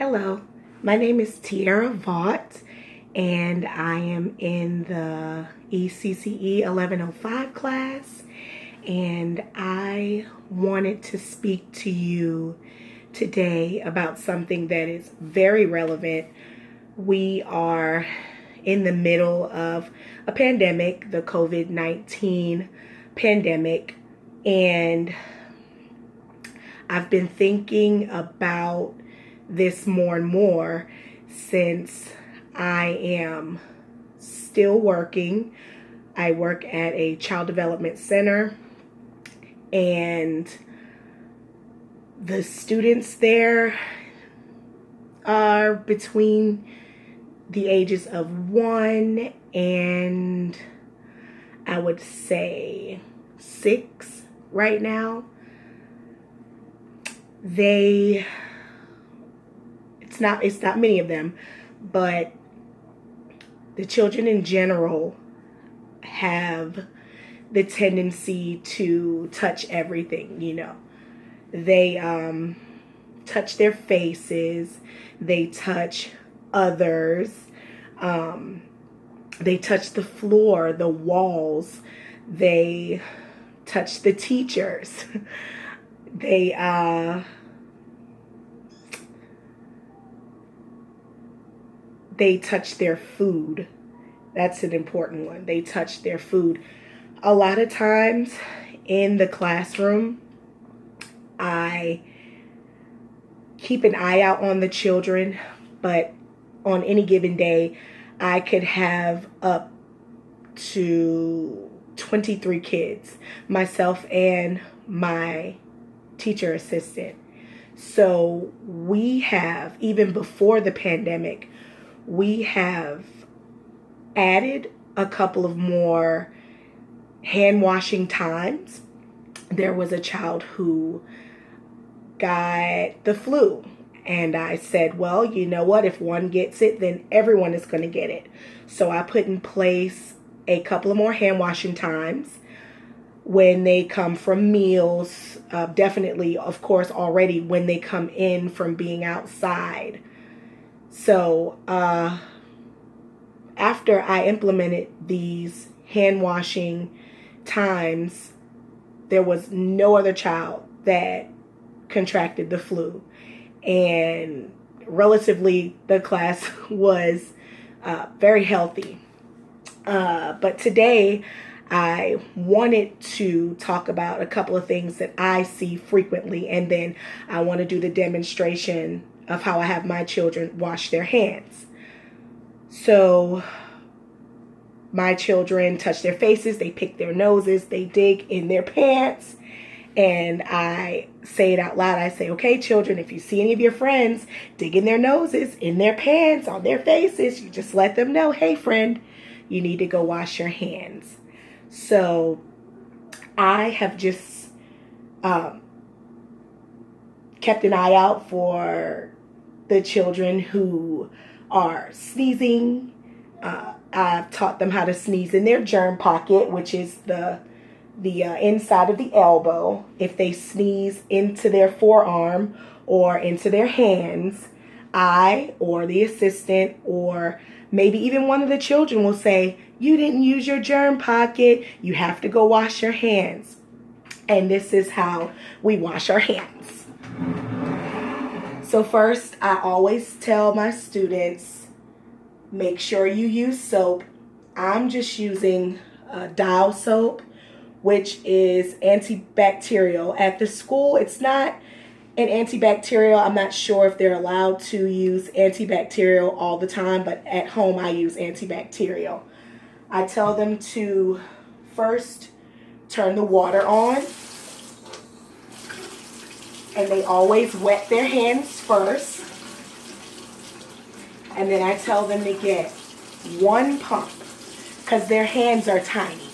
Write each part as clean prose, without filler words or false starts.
Hello, my name is Tiara Vaught, and I am in the ECCE 1105 class, and I wanted to speak to you today about something that is very relevant. We are in the middle of a pandemic, the COVID-19 pandemic, and I've been thinking about this more and more since I am still working. I work at a child development center, and the students there are between the ages of 1 and I would say 6 right now. It's not many of them, but the children in general have the tendency to touch everything, They touch their faces, they touch others, they touch the floor, the walls, they touch the teachers. They touch their food. That's an important one. They touch their food. A lot of times in the classroom, I keep an eye out on the children, but on any given day, I could have up to 23 kids, myself and my teacher assistant. So we have, even before the pandemic, we have added a couple of more hand washing times. There was a child who got the flu, and I said, well, you know what? If one gets it, then everyone is going to get it. So I put in place a couple of more hand washing times when they come from meals. Definitely, of course, already when they come in from being outside. So after I implemented these hand washing times, there was no other child that contracted the flu. And relatively, the class was very healthy. But today, I wanted to talk about a couple of things that I see frequently, and then I want to do the demonstration of how I have my children wash their hands. So my children touch their faces, they pick their noses, they dig in their pants, and I say it out loud. I say, okay, children, if you see any of your friends digging their noses in their pants, on their faces, you just let them know, hey, friend, you need to go wash your hands. So I have just kept an eye out for the children who are sneezing. I've taught them how to sneeze in their germ pocket, which is the inside of the elbow. If they sneeze into their forearm or into their hands, I or the assistant or maybe even one of the children will say, you didn't use your germ pocket. You have to go wash your hands. And this is how we wash our hands. So first, I always tell my students, make sure you use soap. I'm just using Dial soap, which is antibacterial. At the school, it's not an antibacterial. I'm not sure if they're allowed to use antibacterial all the time, but at home I use antibacterial. I tell them to first turn the water on, and they always wet their hands first. And then I tell them to get 1 pump because their hands are tiny.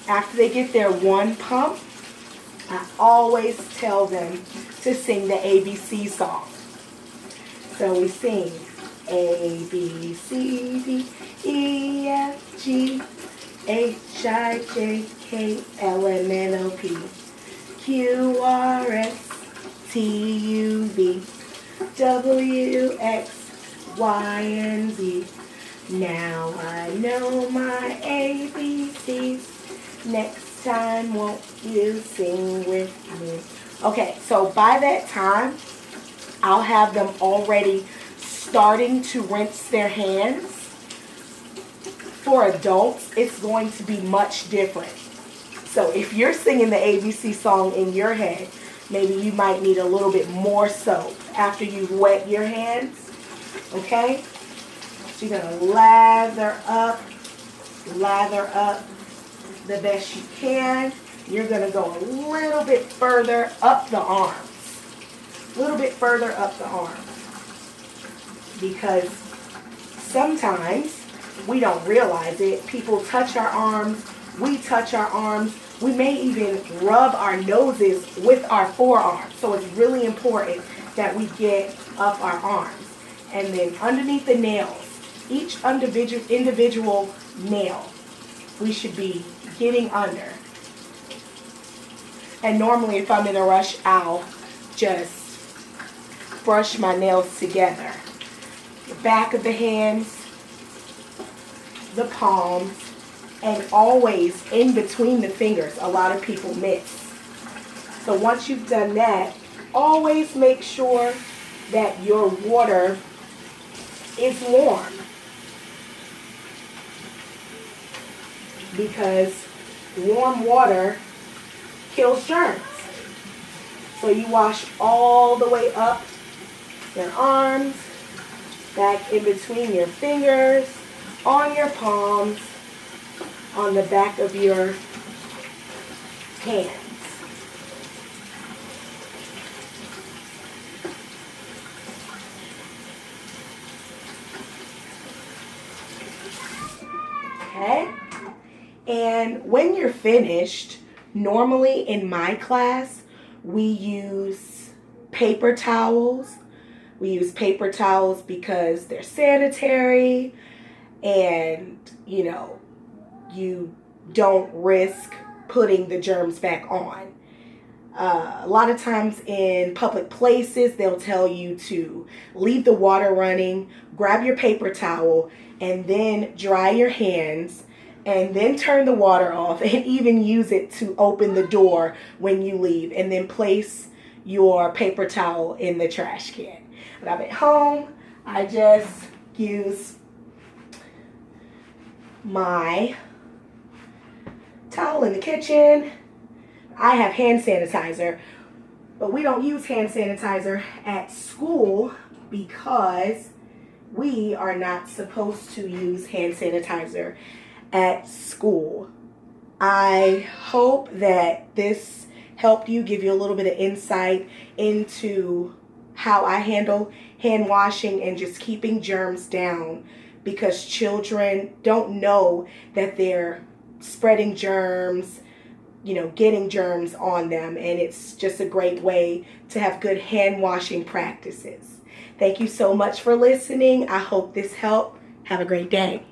After they get their 1 pump, I always tell them to sing the ABC song. So we sing A, B, C, D, E, F, G, H, I, J, K, L, M, N, O, P, Q, R, S, T, U, V, W, X, Y, and Z. Now I know my ABCs. Next time, won't you sing with me? Okay, so by that time, I'll have them already starting to rinse their hands. For adults, it's going to be much different. So if you're singing the ABC song in your head, maybe you might need a little bit more soap after you've wet your hands. Okay? So you're going to lather up the best you can. You're going to go a little bit further up the arms. A little bit further up the arms. Because sometimes we don't realize it. People touch our arms. We touch our arms. We may even rub our noses with our forearms. So it's really important that we get up our arms. And then underneath the nails, each individual nail, we should be getting under. And normally if I'm in a rush, I'll just brush my nails together. The back of the hands, the palms, and always in between the fingers. A lot of people miss. So once you've done that, always make sure that your water is warm. Because warm water kills germs. So you wash all the way up your arms, back in between your fingers, on your palms, on the back of your hands. Okay? And when you're finished, normally in my class, we use paper towels. We use paper towels because they're sanitary and, you don't risk putting the germs back on. A lot of times in public places, they'll tell you to leave the water running, grab your paper towel, and then dry your hands, and then turn the water off, and even use it to open the door when you leave, and then place your paper towel in the trash can. When I'm at home, I just use my towel in the kitchen. I have hand sanitizer, but we don't use hand sanitizer at school because we are not supposed to use hand sanitizer at school. I hope that this helped you, give you a little bit of insight into how I handle hand washing and just keeping germs down, because children don't know that they're spreading germs, getting germs on them, and it's just a great way to have good hand washing practices. Thank you so much for listening. I hope this helped. Have a great day.